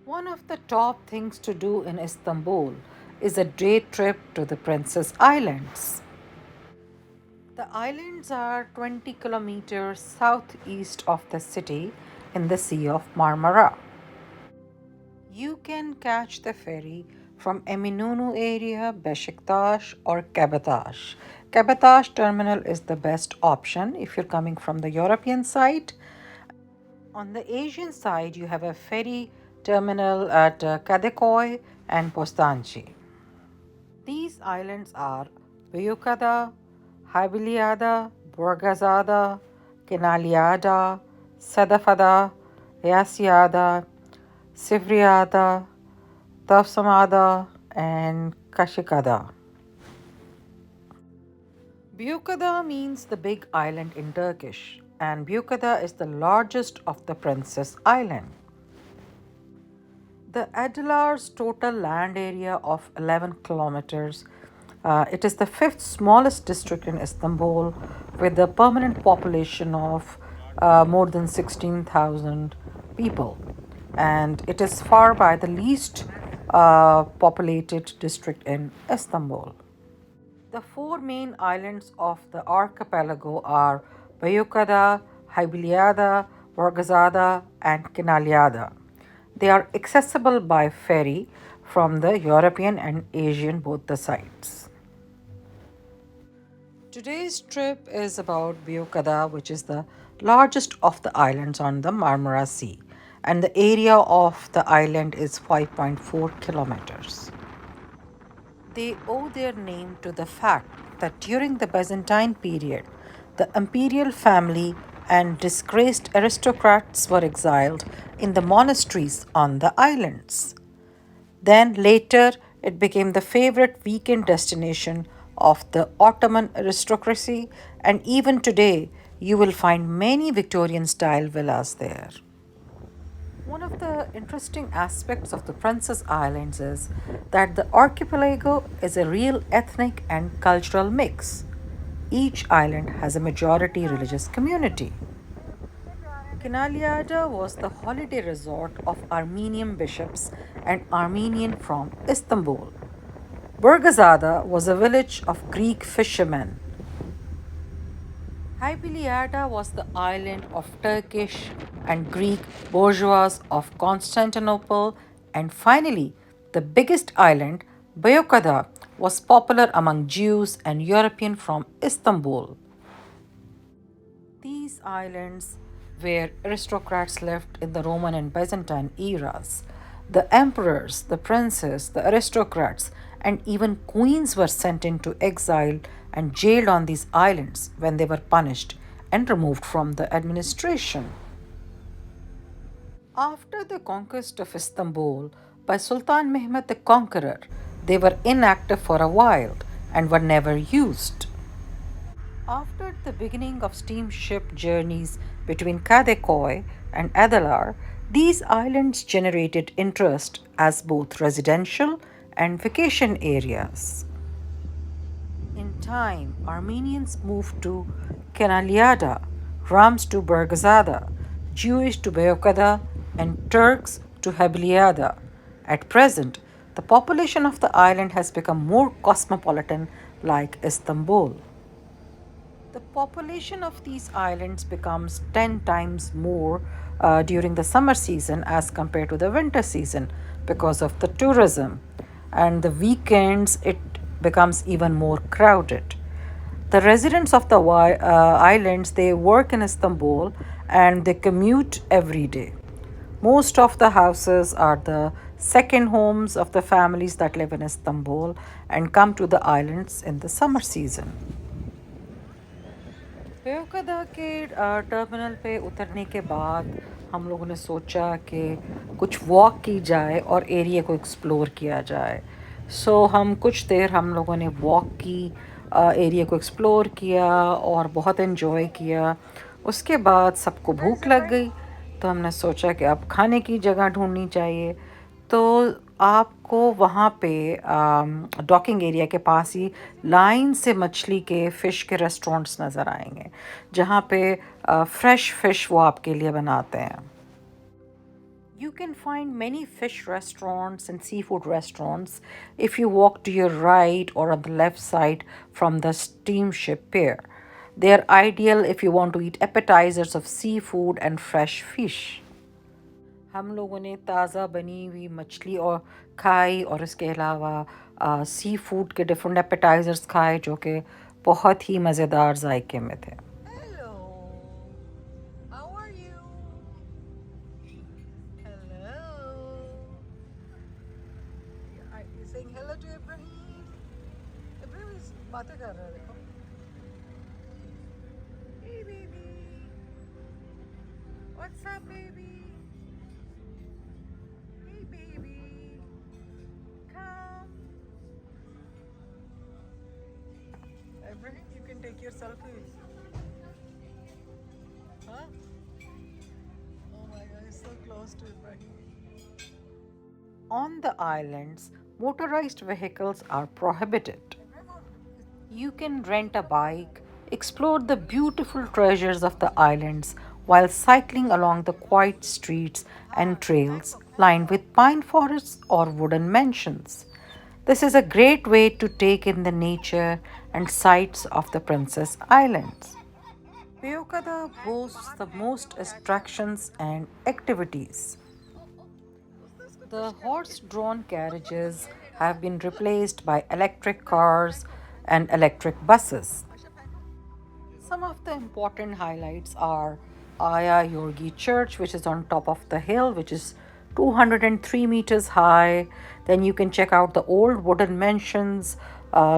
One of the top things to do in Istanbul is a day trip to the Princess Islands. The islands are 20 kilometers southeast of the city in the Sea of Marmara. You can catch the ferry from Eminönü area, Beşiktaş, or Kabataş. Kabataş terminal is the best option if you're coming from the European side. On the Asian side, you have a ferry terminal at Kadıköy and Bostancı. These islands are Büyükada, Habiliada, Burgazada, Kenaliada, Sadafada, Yasiada, Sivriada, Tavsamada, and Kashikada. Buyukada means the big island in Turkish, and Buyukada is the largest of the Princess Island. The Adalar's total land area of 11 kilometers. It is the fifth smallest district in Istanbul with a permanent population of more than 16,000 people. And it is far by the least populated district in Istanbul. The four main islands of the archipelago are Buyukada, Habiliada, Burgazada, and Kinalyada. They are accessible by ferry from the European and Asian both the sides. Today's trip is about Büyükada, which is the largest of the islands on the Marmara Sea, and the area of the island is 5.4 kilometers. They owe their name to the fact that during the Byzantine period, the imperial family and disgraced aristocrats were exiled in the monasteries on the islands. Then later, it became the favorite weekend destination of the Ottoman aristocracy, and even today, you will find many Victorian style villas there. One of the interesting aspects of the Princess Islands is that the archipelago is a real ethnic and cultural mix. Each island has a majority religious community. Kinalyada was the holiday resort of Armenian bishops and Armenian from Istanbul. Burgazada was a village of Greek fishermen. Hypiliada was the island of Turkish and Greek bourgeois of Constantinople, and finally, the biggest island, Buyukada, was popular among Jews and European from Istanbul. These islands where aristocrats lived in the Roman and Byzantine eras. The emperors, the princes, the aristocrats, and even queens were sent into exile and jailed on these islands when they were punished and removed from the administration. After the conquest of Istanbul by Sultan Mehmed the Conqueror, they were inactive for a while and were never used. After the beginning of steamship journeys between Kadıköy and Adalar, these islands generated interest as both residential and vacation areas. In time, Armenians moved to Kenalyada, Rams to Burgazada, Jewish to Beyokada, and Turks to Habiliada. At present, the population of the island has become more cosmopolitan like Istanbul. The population of these islands becomes 10 times more during the summer season as compared to the winter season because of the tourism. And the weekends, it becomes even more crowded. The residents of the islands, they work in Istanbul and they commute every day. Most of the houses are the second homes of the families that live in Istanbul and come to the islands in the summer season. Buyukada के terminal पे उतरने के बाद हम लोगों ने सोचा कि कुछ वॉक की जाए और एरिया को एक्सप्लोर किया जाए. हम कुछ देर हम लोगों ने वॉक की, एरिया को एक्सप्लोर किया और बहुत इन्जॉय किया. उसके बाद सबको भूख लग गई तो हमने सोचा कि अब खाने की जगह ढूंढनी चाहिए. तो आपको वहाँ पे डॉकिंग एरिया के पास ही लाइन से मछली के फ़िश के रेस्टोरेंट्स नज़र आएंगे जहाँ पे फ्रेश फ़िश वो आपके लिए बनाते हैं. You can find many fish restaurants and seafood restaurants if you walk to your right or on the left side from the steamship pier. They are ideal if you want to eat appetizers of seafood and fresh fish. हम लोगों ने ताज़ा बनी हुई मछली और खाई और इसके अलावा सी फूड के डिफरेंट एपेटाइज़र्स खाए जो कि बहुत ही मज़ेदार जायके में थे. Hello. How are you? Hello. Are you saying hello to Ibrahim? Ibrahim is बातें कर रहा है देखो. Hey baby. What's up baby? Hey baby. Come. Ibrahim, you can take your selfies. Huh? Oh my god, it's so close to Ibrahim. On the islands, motorized vehicles are prohibited. You can rent a bike, explore the beautiful treasures of the islands while cycling along the quiet streets and trails lined with pine forests or wooden mansions. This is a great way to take in the nature and sights of the Princess Islands. Buyukada boasts the most attractions and activities. The horse drawn carriages have been replaced by electric cars and electric buses. Some of the important highlights are Aya Yorgi Church, which is on top of the hill, which is 203 meters high. Then you can check out the old wooden mansions,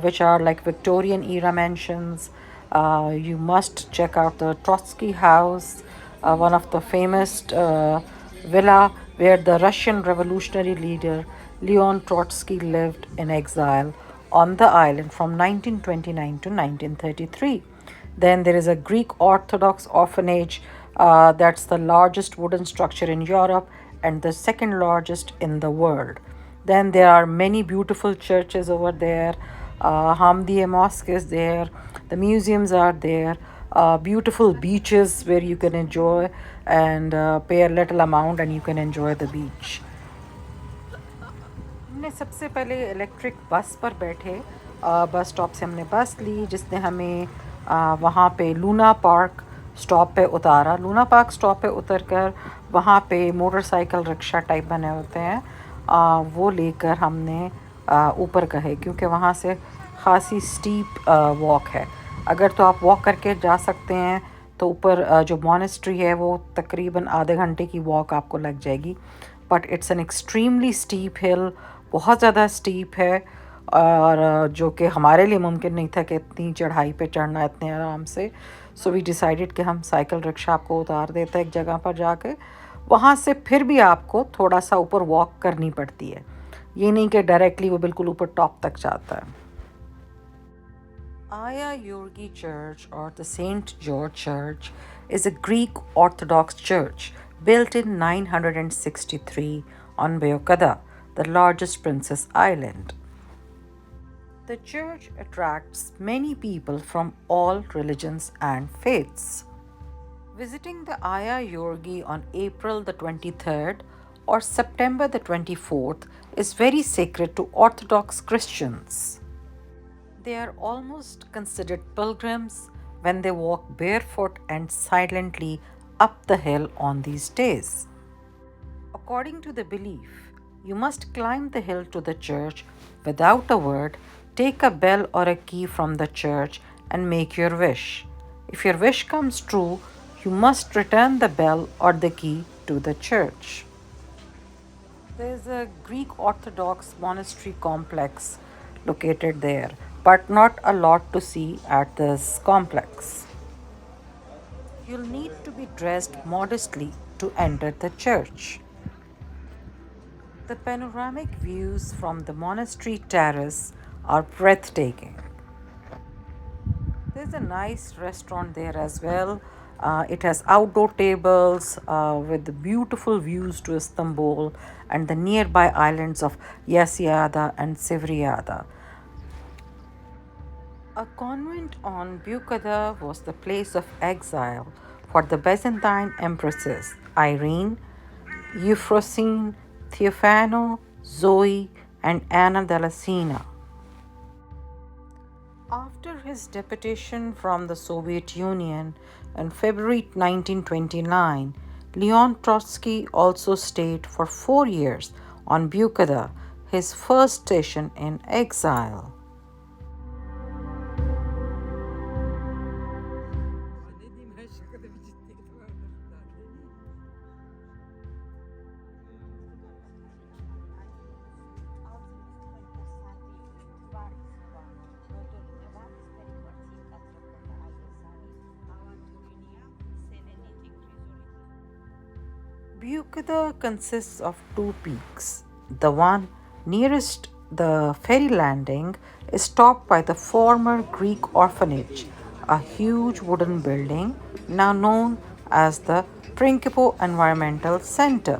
which are like Victorian era mansions. You must check out the Trotsky House, one of the famous villa where the Russian revolutionary leader Leon Trotsky lived in exile on the island from 1929 to 1933. Then there is a Greek Orthodox orphanage, that's the largest wooden structure in Europe and the second largest in the world. Then there are many beautiful churches over there. Hamdiye Mosque is there. The museums are there. Beautiful beaches where you can enjoy and pay a little amount and you can enjoy the beach. हमने सबसे पहले electric bus पर बैठे. Bus stop से हमने बस ली जिसने हमें वहाँ पे लूना पार्क स्टॉप पे उतारा. लूना पार्क स्टॉप पे उतर कर वहाँ पे मोटरसाइकिल रिक्शा टाइप बने होते हैं, वो लेकर हमने ऊपर गए क्योंकि वहाँ से ख़ासी स्टीप वॉक है. अगर तो आप वॉक करके जा सकते हैं तो ऊपर जो मॉनेस्ट्री है वो तकरीबन आधे घंटे की वॉक आपको लग जाएगी. But it's an extremely steep hill, बहुत ज़्यादा स्टीप है और जो कि हमारे लिए मुमकिन नहीं था कि इतनी चढ़ाई पे चढ़ना इतने आराम से. सो वी डिसाइडेड कि हम साइकिल रिक्शा आपको उतार देते हैं एक जगह पर जाके. वहाँ से फिर भी आपको थोड़ा सा ऊपर वॉक करनी पड़ती है, ये नहीं कि डायरेक्टली वो बिल्कुल ऊपर टॉप तक जाता है. Aya Yorgi Church or the St. George Church is a Greek Orthodox church built in 963 on Buyukada, the largest Princess Island. The church attracts many people from all religions and faiths. Visiting the Aya Yorgi on April the 23rd or September the 24th is very sacred to Orthodox Christians. They are almost considered pilgrims when they walk barefoot and silently up the hill on these days. According to the belief, you must climb the hill to the church without a word, take a bell or a key from the church, and make your wish. If your wish comes true, you must return the bell or the key to the church. There is a Greek Orthodox monastery complex located there, but not a lot to see at this complex. You'll need to be dressed modestly to enter the church. The panoramic views from the monastery terrace are breathtaking. There's a nice restaurant there as well. It has outdoor tables with beautiful views to Istanbul and the nearby islands of Yasyada and Sivriada. A convent on Büyükada was the place of exile for the Byzantine empresses Irene Euphrosyne, Theophano, Zoe, and Anna Damascena. After his deportation from the Soviet Union in February 1929, Leon Trotsky also stayed for 4 years on Buyukada, his first station in exile. Ne diyeyim her şakada bir ciddiyet vardır. Daha ne diyeyim? Büyükada consists of two peaks. The one nearest the ferry landing is topped by the former Greek orphanage, a huge wooden building now known as the Principal Environmental Center.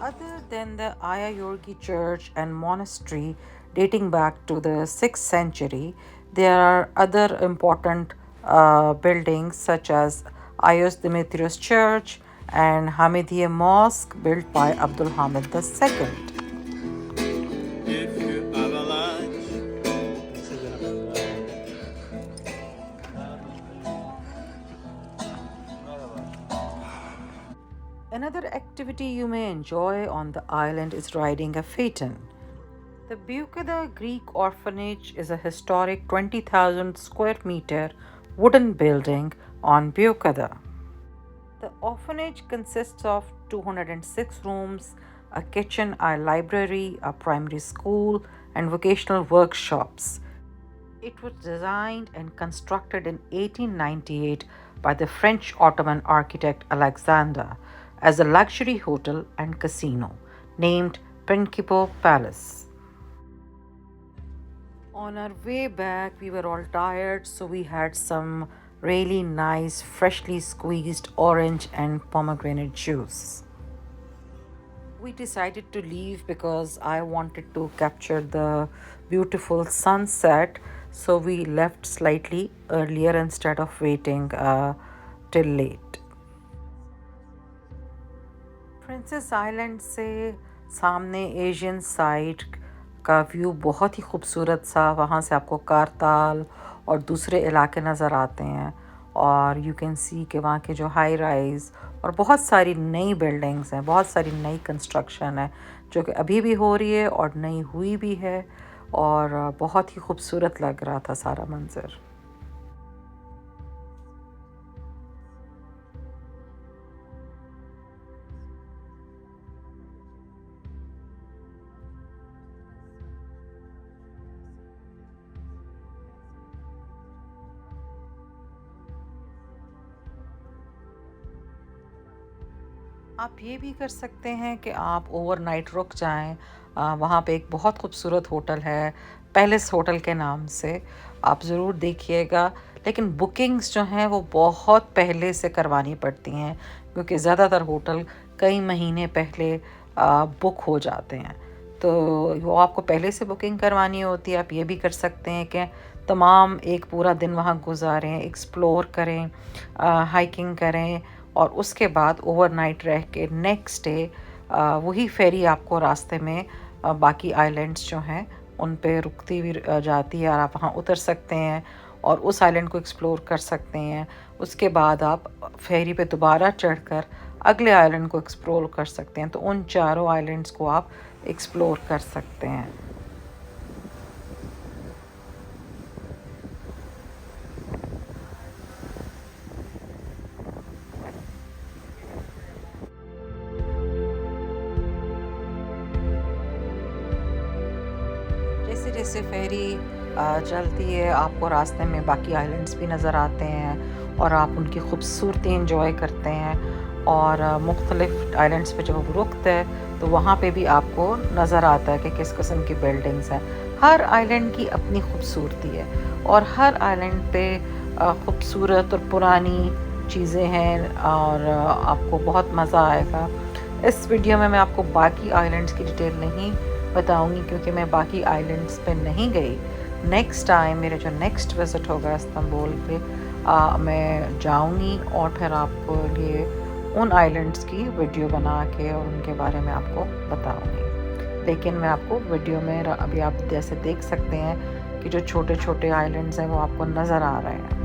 Other than the Ayayorgi Church and monastery dating back to the 6th century, there are other important buildings such as Ayos Demetrios Church and Hamidiye Mosque built by Abdul Hamid II. If you have a lunch, Another activity you may enjoy on the island is riding a phaeton. The Buyukada Greek Orphanage is a historic 20,000 square meter wooden building on Buyukada. The orphanage consists of 206 rooms, a kitchen, a library, a primary school, and vocational workshops. It was designed and constructed in 1898 by the French Ottoman architect Alexander as a luxury hotel and casino named Principal Palace. On our way back, we were all tired, so we had some really nice, freshly squeezed orange and pomegranate juice. We decided to leave because I wanted to capture the beautiful sunset, so we left slightly earlier instead of waiting till late. Princess island से सामने Asian side का view बहुत ही खूबसूरत सा, वहाँ से आपको कारताल और दूसरे इलाके नज़र आते हैं और यू कैन सी कि वहाँ के जो हाई राइज और बहुत सारी नई बिल्डिंग्स हैं, बहुत सारी नई कंस्ट्रक्शन है जो कि अभी भी हो रही है और नई हुई भी है और बहुत ही खूबसूरत लग रहा था सारा मंज़र. आप ये भी कर सकते हैं कि आप ओवरनाइट रुक जाएं. वहाँ पे एक बहुत खूबसूरत होटल है पैलेस होटल के नाम से, आप ज़रूर देखिएगा. लेकिन बुकिंग्स जो हैं वो बहुत पहले से करवानी पड़ती हैं क्योंकि ज़्यादातर होटल कई महीने पहले बुक हो जाते हैं. तो वो आपको पहले से बुकिंग करवानी होती है. आप ये भी कर सकते हैं कि तमाम एक पूरा दिन वहाँ गुजारें, एक्सप्लोर करें, हाइकिंग करें और उसके बाद ओवरनाइट रह के नेक्स्ट डे वही फेरी आपको रास्ते में बाकी आइलैंड्स जो हैं उन पे रुकती भी जाती है और आप वहाँ उतर सकते हैं और उस आइलैंड को एक्सप्लोर कर सकते हैं. उसके बाद आप फेरी पे दोबारा चढ़कर अगले आइलैंड को एक्सप्लोर कर सकते हैं. तो उन चारों आइलैंड्स को आप एक्सप्लोर कर सकते हैं. जैसे जैसे फेरी चलती है आपको रास्ते में बाकी आइलैंड्स भी नज़र आते हैं और आप उनकी खूबसूरती इंजॉय करते हैं. और मुख्तलिफ़ आइलैंड्स पे जब आप रुकते हैं तो वहाँ पे भी आपको नज़र आता है कि किस किस्म की बिल्डिंग्स हैं. हर आइलैंड की अपनी खूबसूरती है और हर आइलैंड पे खूबसूरत और पुरानी चीज़ें हैं और आपको बहुत मज़ा आएगा. इस वीडियो में मैं आपको बाकी आइलैंड्स की डिटेल नहीं बताऊंगी क्योंकि मैं बाकी आइलैंड्स पे नहीं गई. नेक्स्ट टाइम मेरा जो नेक्स्ट विज़िट होगा इस्तांबुल पे मैं जाऊंगी और फिर आपको लिए उन आइलैंड्स की वीडियो बना के और उनके बारे में आपको बताऊंगी। लेकिन मैं आपको वीडियो में अभी आप जैसे देख सकते हैं कि जो छोटे छोटे आइलैंड्स हैं वो आपको नज़र आ रहे हैं।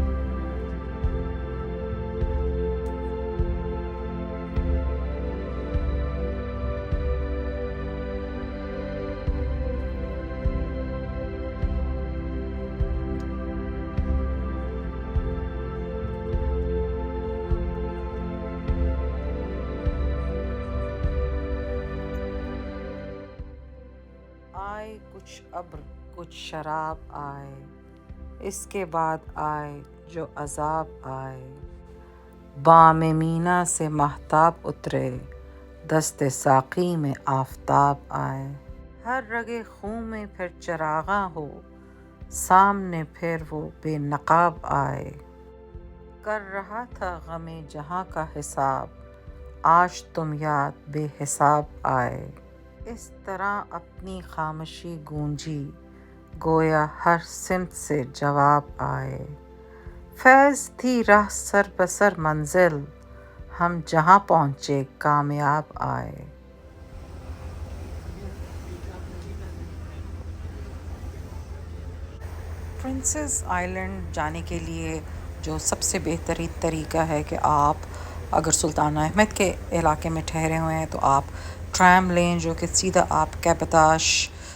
आए कुछ अब्र कुछ शराब आए, इसके बाद आए जो अजाब आए। बामे मीना से महताब उतरे, दस्ते साक़ी में आफताब आए। हर रगे खून में फिर चरागा हो, सामने फिर वो बेनकाब आए। कर रहा था गमे जहाँ का हिसाब, आज तुम याद बेहिसाब आए। इस तरह अपनी खामोशी गूंजी, गोया हर सिमत से जवाब आए। फैज़ थी राह सर बसर मंजिल, हम जहाँ पहुँचे कामयाब आए। प्रिंसेस आइलैंड जाने के लिए जो सबसे बेहतरीन तरीका है कि आप अगर सुल्तान अहमद के इलाके में ठहरे हुए हैं तो आप ट्रैम लें, जो कि सीधा आप कैबताश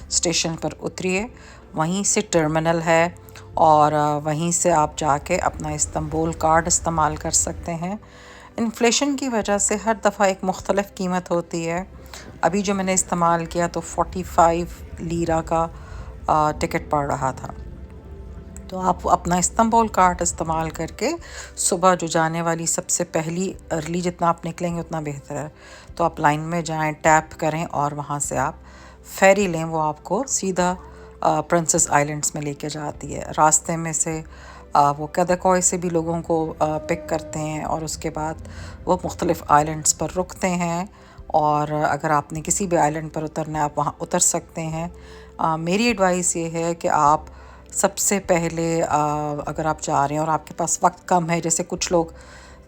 स्टेशन पर उतरिए। वहीं से टर्मिनल है और वहीं से आप जाके अपना इस्तांबुल कार्ड इस्तेमाल कर सकते हैं। इन्फ्लेशन की वजह से हर दफ़ा एक मुख्तलिफ़ कीमत होती है। अभी जो मैंने इस्तेमाल किया तो 45 लीरा का टिकट पड़ रहा था। तो आप अपना इस्तांबुल कार्ड इस्तेमाल करके सुबह जो जाने वाली सबसे पहली अर्ली जितना आप निकलेंगे उतना बेहतर है, तो आप लाइन में जाएं, टैप करें और वहाँ से आप फेरी लें। वो आपको सीधा प्रिंसेस आइलैंड्स में लेके जाती है। रास्ते में से वो कदकोय से भी लोगों को पिक करते हैं और उसके बाद वो मुख्तलिफ़ आइलैंड्स पर रुकते हैं। और अगर आपने किसी भी आइलैंड पर उतरना है आप वहाँ उतर सकते हैं। मेरी एडवाइस ये है कि आप सबसे पहले अगर आप जा रहे हैं और आपके पास वक्त कम है, जैसे कुछ लोग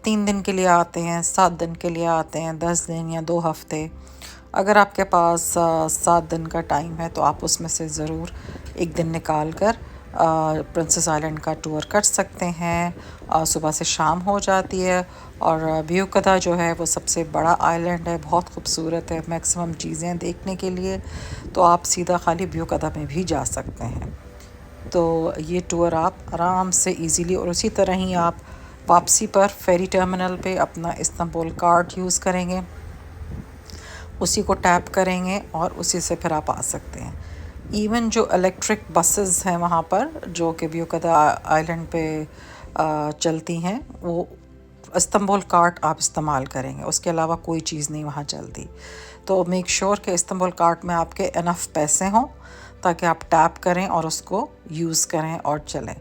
3 दिन के लिए आते हैं, 7 दिन के लिए आते हैं, 10 दिन या 2 हफ्ते, अगर आपके पास 7 दिन का टाइम है तो आप उसमें से ज़रूर एक दिन निकाल कर प्रिंसेस आइलैंड का टूर कर सकते हैं। सुबह से शाम हो जाती है और ब्यूकदा जो है वो सबसे बड़ा आइलैंड है, बहुत खूबसूरत है, मैक्सिमम चीज़ें देखने के लिए, तो आप सीधा खाली ब्यूकदा में भी जा सकते हैं। तो ये टूर आप आराम से इजीली, और उसी तरह ही आप वापसी पर फेरी टर्मिनल पे अपना इस्तांबुल कार्ड यूज़ करेंगे, उसी को टैप करेंगे और उसी से फिर आप आ सकते हैं। इवन जो इलेक्ट्रिक बसेस हैं वहाँ पर जो कि ब्यूकदा आइलैंड पे चलती हैं, वो इस्तांबुल कार्ड आप इस्तेमाल करेंगे, उसके अलावा कोई चीज़ नहीं वहाँ चलती। तो मेक श्योर कि इस्तांबुल कार्ड में आपके इनफ पैसे हों ताकि आप टैप करें और उसको यूज़ करें और चलें।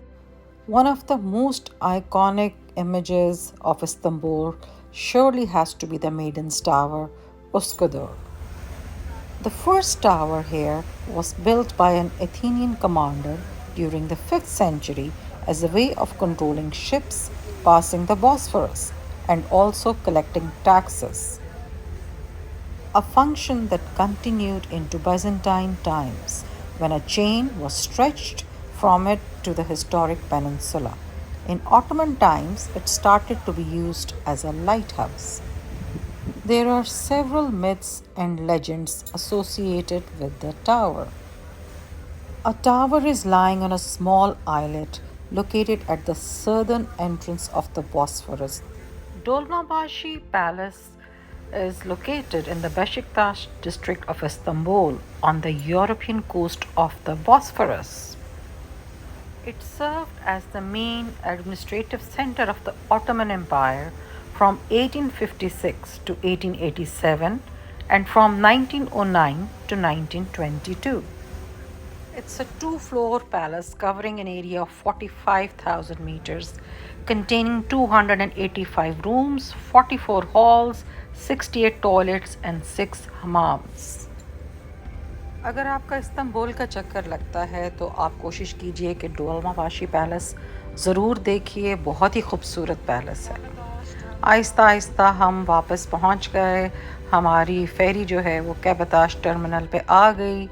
One of the most iconic images of Istanbul surely has to be the Maiden's Tower, Üsküdar. The first tower here was built by an Athenian commander during the 5th century as a way of controlling ships passing the Bosphorus and also collecting taxes, a function that continued into Byzantine times when a chain was stretched from it to the historic peninsula. In Ottoman times, it started to be used as a lighthouse. There are several myths and legends associated with the tower. A tower is lying on a small islet located at the southern entrance of the Bosphorus. Dolmabahce Palace is located in the Beşiktaş district of Istanbul on the European coast of the Bosphorus. It served as the main administrative center of the Ottoman Empire from 1856 to 1887 and from 1909 to 1922. It's a 2-floor palace covering an area of 45,000 meters, containing 285 rooms, 44 halls, 68 toilets and 6 hammams. अगर आपका Istanbul का चक्कर लगता है तो आप कोशिश कीजिए कि डोलमाबाशी पैलेस ज़रूर देखिए, बहुत ही खूबसूरत पैलेस है। आहिस्ता आहिस्ता हम वापस पहुंच गए। हमारी फेरी जो है वो कैबताश टर्मिनल पे आ गई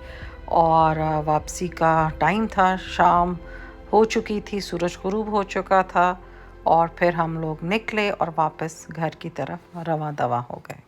और वापसी का टाइम था। शाम हो चुकी थी, सूरज गुरूब हो चुका था और फिर हम लोग निकले और वापस घर की तरफ रवां दवा हो गए।